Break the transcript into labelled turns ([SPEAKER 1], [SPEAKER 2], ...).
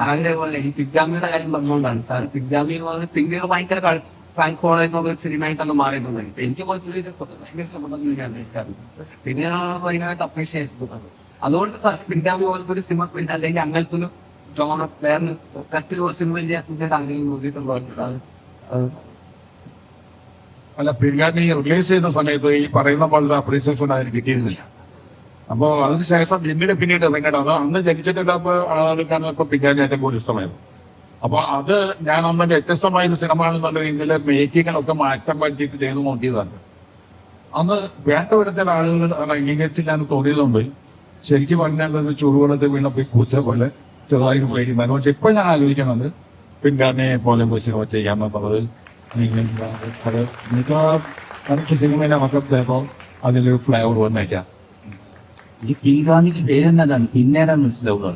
[SPEAKER 1] അതേപോലെ ഈ പിഗ്ഗാമിയുടെ കാര്യം പറഞ്ഞുകൊണ്ടാണ് സാർ. പിഗ്ഗാമി എന്ന് പറഞ്ഞാൽ പിന്നീട് ഭയങ്കര ഫാൻ ഫോളോയിങ് ഒരു സിനിമയായിട്ടാണ് മാറിയിട്ടുള്ളത്. എനിക്ക് പേഴ്സണലി പിന്നെ ഭയങ്കരമായിട്ട് അപ്രീഷിയേറ്റ് ചെയ്യുന്നത്. അതുകൊണ്ട് സാർ പിഗ്ഗാമി പോലത്തെ ഒരു സിനിമ പിന്നെ അല്ലെങ്കിൽ അങ്ങനത്തെ ഒരു ജോണ വേറെ കത്ത് സിനിമ അങ്ങനെ നോക്കിയിട്ടുണ്ടോ സാർ?
[SPEAKER 2] അല്ല, പിഗ്ഗാമി റിലീസ് ചെയ്യുന്ന സമയത്ത് ഈ പറയുന്ന പോലത്തെ അപ്രീസിയേഷൻ അതിന് കിട്ടിയിരുന്നില്ല. അപ്പോൾ അതിനുശേഷം പിന്നീട് ഇറങ്ങിയിട്ടാണ് അന്ന് ജനിച്ചിട്ടില്ലാത്ത ആളുകൾക്കാണ് ഇപ്പൊ പിഗ്ഗാമി ഏറ്റവും കൂടുതൽ ഇഷ്ടമായത്. അപ്പൊ അത് ഞാൻ അന്ന് വ്യത്യസ്തമായ ഒരു സിനിമ എന്നുള്ള രീതിയിൽ മേക്കിങ്ങിനൊക്കെ മാറ്റം വരുത്തിയിട്ട് ചെയ്ത് നോക്കിയതാണ്. അന്ന് വേണ്ട വിധത്തിൽ ആളുകൾ അംഗീകരിച്ചില്ല എന്ന് തോന്നിയതുകൊണ്ട് ശരിക്കും പറഞ്ഞാൽ ഒരു ചുടുവെള്ളത്തിൽ വീണപ്പോൾ പൂച്ച പോലെ ചെറുതായി പേടിക്കുന്നു. പക്ഷെ ഇപ്പൊ ഞാൻ ആലോചിക്കുന്നത് പിഗ്ഗാമിയെ പോലെ സിനിമ ചെയ്യാമെന്നുള്ളത് എനിക്ക് സിനിമയിലെ മൊത്തത്തിലേപ്പോൾ അതിലൊരു ഫ്ലേവർ വന്നേക്കാം.
[SPEAKER 3] ഈ പിൻഗാമിക്ക് പേരെന്നതാണ് പിന്നീടാണ് മനസ്സിലാവുക.